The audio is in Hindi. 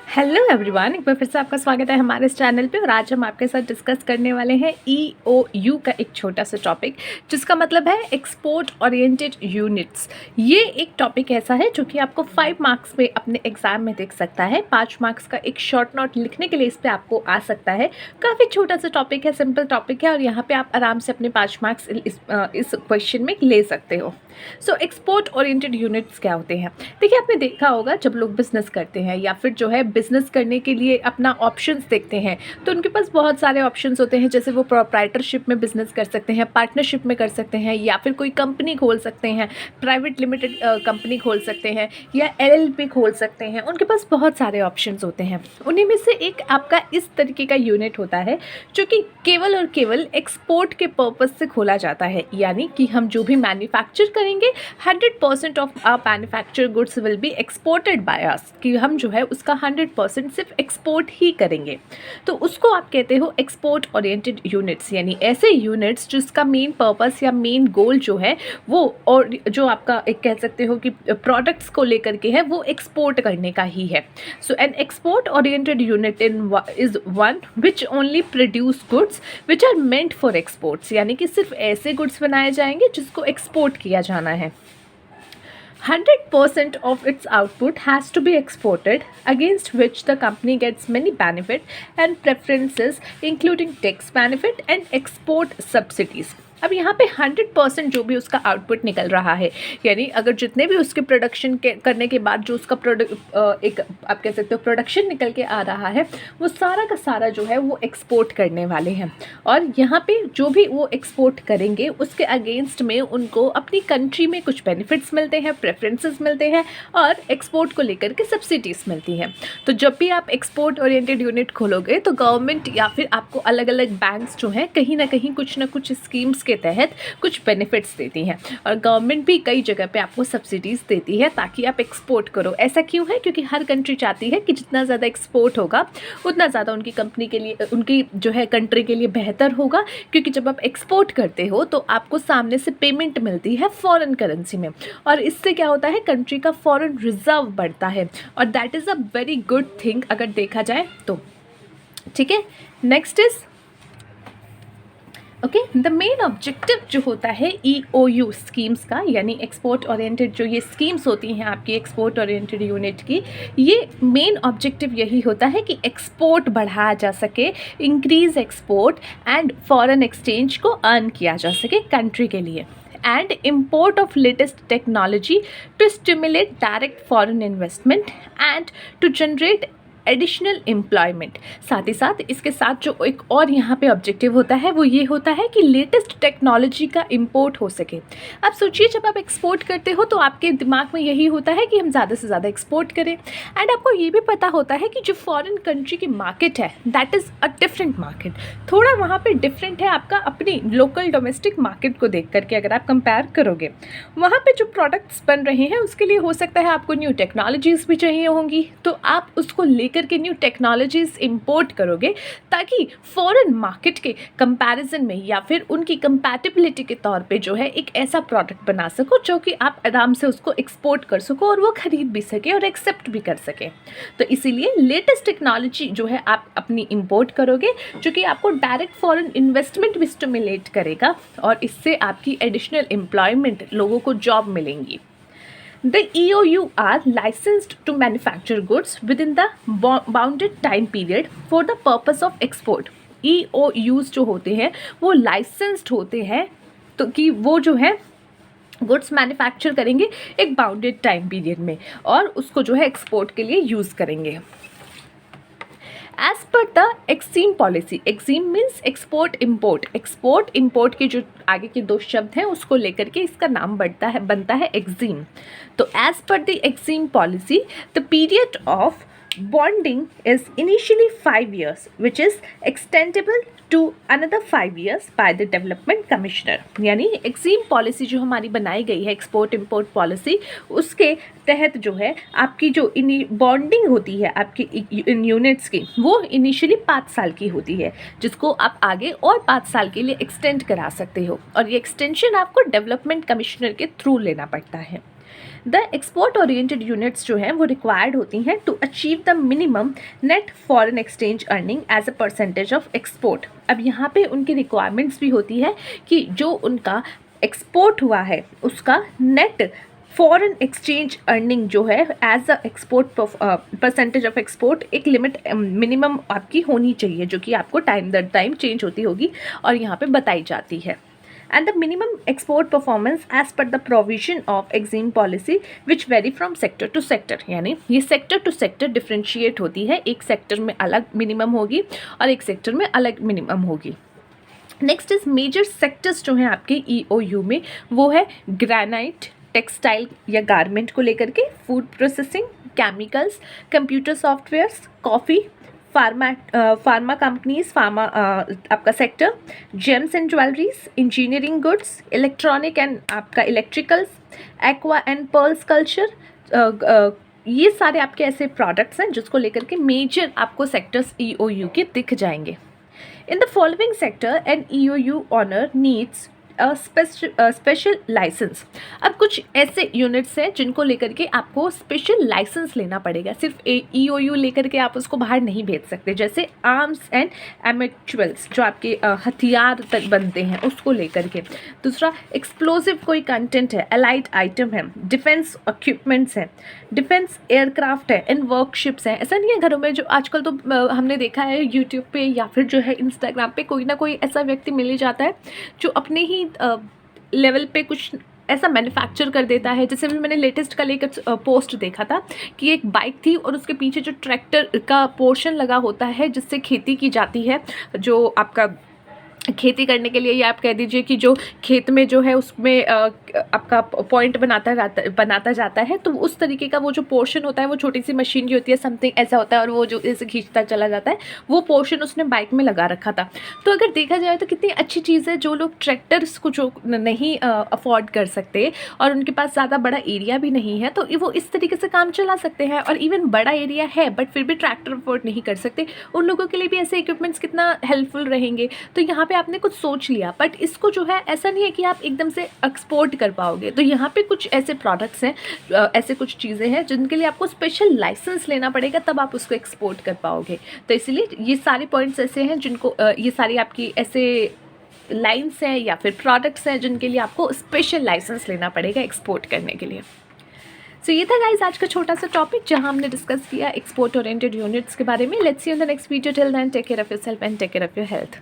हेलो एवरीवन, एक बार फिर से आपका स्वागत है हमारे इस चैनल पे। और आज हम आपके साथ डिस्कस करने वाले हैं EOU का एक छोटा सा टॉपिक, जिसका मतलब है एक्सपोर्ट ओरिएंटेड यूनिट्स। ये एक टॉपिक ऐसा है जो कि आपको 5 मार्क्स पे अपने एग्जाम में दिख सकता है। 5 मार्क्स का एक शॉर्ट नोट लिखने के लिए इस पर आपको आ सकता है। काफ़ी छोटा सा टॉपिक है, सिंपल टॉपिक है, और यहाँ पर आप आराम से अपने 5 मार्क्स इस क्वेश्चन में ले सकते हो। सो एक्सपोर्ट ओरिएंटेड यूनिट्स क्या होते हैं? देखिए, आपने देखा होगा जब लोग बिजनेस करते हैं या फिर जो है बिजनेस करने के लिए अपना ऑप्शंस देखते हैं, तो उनके पास बहुत सारे ऑप्शंस होते हैं। जैसे वो प्रोप्राइटरशिप में बिजनेस कर सकते हैं, पार्टनरशिप में कर सकते हैं, या फिर कोई कंपनी खोल सकते हैं, प्राइवेट लिमिटेड कंपनी खोल सकते हैं, या LLP खोल सकते हैं। उनके पास बहुत सारे ऑप्शंस होते हैं। उन्हीं में से एक आपका इस तरीके का यूनिट होता है जो कि केवल और केवल एक्सपोर्ट के पर्पज़ से खोला जाता है। यानी कि हम जो भी मैन्युफैक्चर करेंगे 100% of our manufacture goods will be exported by us, कि हम जो है उसका 100% सिर्फ एक्सपोर्ट ही करेंगे। तो उसको आप कहते हो एक्सपोर्ट ओरिएंटेड यूनिट्स, यानी ऐसे यूनिट्स जिसका मेन पर्पस या मेन गोल जो है वो, और जो आपका एक कह सकते हो कि प्रोडक्ट्स को लेकर के है, वो एक्सपोर्ट करने का ही है। So an export oriented unit is one which only produce goods which are meant for exports, यानी कि सिर्फ ऐसे गुड्स बनाए जाएंगे जिसको एक्सपोर्ट किया जाना है। 100% of its output has to be exported, against which the company gets many benefit and preferences, including tax benefit and export subsidies. अब यहाँ पे 100% जो भी उसका आउटपुट निकल रहा है, यानी अगर जितने भी उसके प्रोडक्शन के करने के बाद जो उसका एक आप कह सकते हो प्रोडक्शन निकल के आ रहा है, वो सारा का सारा जो है वो एक्सपोर्ट करने वाले हैं। और यहाँ पे जो भी वो एक्सपोर्ट करेंगे उसके अगेंस्ट में उनको अपनी कंट्री में कुछ बेनिफिट्स मिलते हैं, प्रेफरेंसेस मिलते हैं, और एक्सपोर्ट को लेकर के सब्सिडीज़ मिलती हैं। तो जब भी आप एक्सपोर्ट ओरिएंटेड यूनिट खोलोगे तो गवर्नमेंट या फिर आपको अलग अलग बैंक्स जो हैं कहीं ना कुछ स्कीम्स के तहत कुछ बेनिफिट्स देती हैं, और गवर्नमेंट भी कई जगह पे आपको सब्सिडीज़ देती है ताकि आप एक्सपोर्ट करो। ऐसा क्यों है? क्योंकि हर कंट्री चाहती है कि जितना ज़्यादा एक्सपोर्ट होगा उतना ज़्यादा उनकी कंपनी के लिए, उनकी जो है कंट्री के लिए बेहतर होगा। क्योंकि जब आप एक्सपोर्ट करते हो तो आपको सामने से पेमेंट मिलती है फॉरेन करेंसी में, और इससे क्या होता है, कंट्री का फॉरेन रिजर्व बढ़ता है, और that is a very good thing अगर देखा जाए तो। ठीक है, next is okay, the main objective जो होता है EOU स्कीम्स का, यानी एक्सपोर्ट ओरिएंटेड जो ये स्कीम्स होती हैं आपकी एक्सपोर्ट ओरिएंटेड यूनिट की, ये मेन ऑब्जेक्टिव यही होता है कि एक्सपोर्ट बढ़ाया जा सके, increase export and foreign exchange को अर्न किया जा सके कंट्री के लिए, and import of latest technology to stimulate direct foreign investment and to generate additional employment. साथ ही साथ इसके साथ जो एक और यहाँ पे ऑब्जेक्टिव होता है वो ये होता है कि लेटेस्ट टेक्नोलॉजी का इंपोर्ट हो सके। अब सोचिए, जब आप एक्सपोर्ट करते हो तो आपके दिमाग में यही होता है कि हम ज़्यादा से ज़्यादा एक्सपोर्ट करें, एंड आपको ये भी पता होता है कि जो फॉरेन कंट्री की मार्केट है that is a different market. थोड़ा वहाँ पर डिफरेंट है आपका अपनी लोकल डोमेस्टिक मार्केट को देख करके। अगर आप कंपेयर करोगे वहाँ पर जो प्रोडक्ट्स बन रहे हैं उसके लिए हो सकता है आपको न्यू टेक्नोलॉजीज़ भी चाहिए होंगी, तो आप उसको लेकर के न्यू टेक्नोलॉजीज इंपोर्ट करोगे ताकि फॉरेन मार्केट के कंपैरिजन में या फिर उनकी कंपैटिबिलिटी के तौर पे जो है एक ऐसा प्रोडक्ट बना सको जो कि आप आराम से उसको एक्सपोर्ट कर सको और वो खरीद भी सके और एक्सेप्ट भी कर सके। तो इसीलिए लेटेस्ट टेक्नोलॉजी जो है आप अपनी इंपोर्ट करोगे, जो कि आपको डायरेक्ट फॉरेन इन्वेस्टमेंट भी स्टिमुलेट करेगा, और इससे आपकी एडिशनल एम्प्लॉयमेंट, लोगों को जॉब मिलेंगी। The EOU are licensed to manufacture goods within the bounded time period for the purpose of export. EOUs जो होते हैं वो licensed होते हैं, तो कि वो जो है गुड्स मैन्युफैक्चर करेंगे एक बाउंडेड टाइम पीरियड में, और उसको जो है एक्सपोर्ट के लिए यूज़ करेंगे। As per the exim policy, exim means export import, export import के जो आगे के दो शब्द हैं उसको लेकर के इसका नाम बनता है एक्सीम। तो as per the exim policy the period of bonding is initially 5 years, which is extendable to another 5 years by the development commissioner. यानी एक्सीम पॉलिसी जो हमारी बनाई गई है, एक्सपोर्ट इम्पोर्ट पॉलिसी, उसके तहत जो है आपकी जो बॉन्डिंग होती है आपकी इन यूनिट्स की, वो इनिशियली 5 साल की होती है, जिसको आप आगे और 5 साल के लिए एक्सटेंड करा सकते हो, और ये एक्सटेंशन आपको डेवलपमेंट कमिश्नर के थ्रू लेना पड़ता है। द एक्सपोर्ट ओरिएंटेड यूनिट्स जो हैं वो रिक्वायर्ड होती हैं to achieve the minimum net foreign exchange earning as a percentage of export. अब यहाँ पे उनकी रिक्वायरमेंट्स भी होती है कि जो उनका एक्सपोर्ट हुआ है उसका नेट फॉरेन एक्सचेंज अर्निंग जो है as a export percentage of export एक लिमिट मिनिमम आपकी होनी चाहिए, जो कि आपको टाइम दर टाइम चेंज होती होगी और यहाँ पे बताई जाती है। And the minimum export performance as per the provision of EXIM policy which vary from sector to sector, यानी ये sector to sector differentiate होती है, एक sector में अलग minimum होगी और एक sector में अलग minimum होगी। नेक्स्ट इज मेजर सेक्टर्स जो हैं आपके EOU में, वो है ग्रेनाइट, टेक्सटाइल या गारमेंट को लेकर के, food processing, chemicals, computer softwares, coffee, pharma companies, pharma आपका sector, gems and jewelleries, engineering goods, electronic and आपका electricals, aqua and pearls culture, ये सारे आपके ऐसे प्रोडक्ट्स हैं जिसको लेकर के मेजर आपको सेक्टर्स EOU के दिख जाएंगे। In the following sector, an EOU owner needs special licence. अब कुछ ऐसे यूनिट्स हैं जिनको लेकर के आपको स्पेशल लाइसेंस लेना पड़ेगा, सिर्फ EOU लेकर के आप उसको बाहर नहीं भेज सकते। जैसे आर्म्स एंड एमेचुअल्स जो आपके हथियार तक बनते हैं उसको लेकर के। दूसरा, एक्सप्लोसिव कोई कंटेंट है, अलाइड आइटम है, डिफेंस इक्विपमेंट्स हैं, डिफेंस एयरक्राफ्ट है, एंड वर्कशिप्स हैं। ऐसा नहीं है घरों में, जो आजकल तो हमने देखा है यूट्यूब पे या फिर जो है इंस्टाग्राम पे कोई ना कोई ऐसा व्यक्ति मिल ही जाता है जो अपने ही लेवल पे कुछ ऐसा मैन्युफैक्चर कर देता है। जैसे भी मैंने लेटेस्ट कल एक पोस्ट देखा था कि एक बाइक थी और उसके पीछे जो ट्रैक्टर का पोर्शन लगा होता है जिससे खेती की जाती है, जो आपका खेती करने के लिए, या आप कह दीजिए कि जो खेत में जो है उसमें आपका पॉइंट बनाता जाता है, तो उस तरीके का वो जो पोर्शन होता है वो छोटी सी मशीनरी होती है, समथिंग ऐसा होता है, और वो जो ऐसे खींचता चला जाता है, वो पोर्शन उसने बाइक में लगा रखा था। तो अगर देखा जाए तो कितनी अच्छी चीज़ है, जो लोग ट्रैक्टर्स को जो नहीं अफोर्ड कर सकते और उनके पास ज़्यादा बड़ा एरिया भी नहीं है, तो वो इस तरीके से काम चला सकते हैं। और इवन बड़ा एरिया है बट फिर भी ट्रैक्टर अफोर्ड नहीं कर सकते, उन लोगों के लिए भी ऐसे इक्विपमेंट्स कितना हेल्पफुल रहेंगे। तो यहाँ पे आपने कुछ सोच लिया, बट इसको जो है ऐसा नहीं है कि आप एकदम से एक्सपोर्ट कर पाओगे। तो यहाँ पे कुछ ऐसे प्रोडक्ट्स हैं, ऐसे कुछ चीज़ें हैं जिनके लिए आपको स्पेशल लाइसेंस लेना पड़ेगा, तब आप उसको एक्सपोर्ट कर पाओगे। तो इसलिए ये सारे पॉइंट्स ऐसे हैं जिनको ये सारी आपकी ऐसे लाइन्स हैं या फिर प्रोडक्ट्स हैं जिनके लिए आपको स्पेशल लाइसेंस लेना पड़ेगा एक्सपोर्ट करने के लिए। सो ये था गाइज आज का छोटा सा टॉपिक जहां हमने डिस्कस किया एक्सपोर्ट ओरिएंटेड यूनिट्स के बारे में। Let's see in the next video, till then take care of yourself and take care of your health.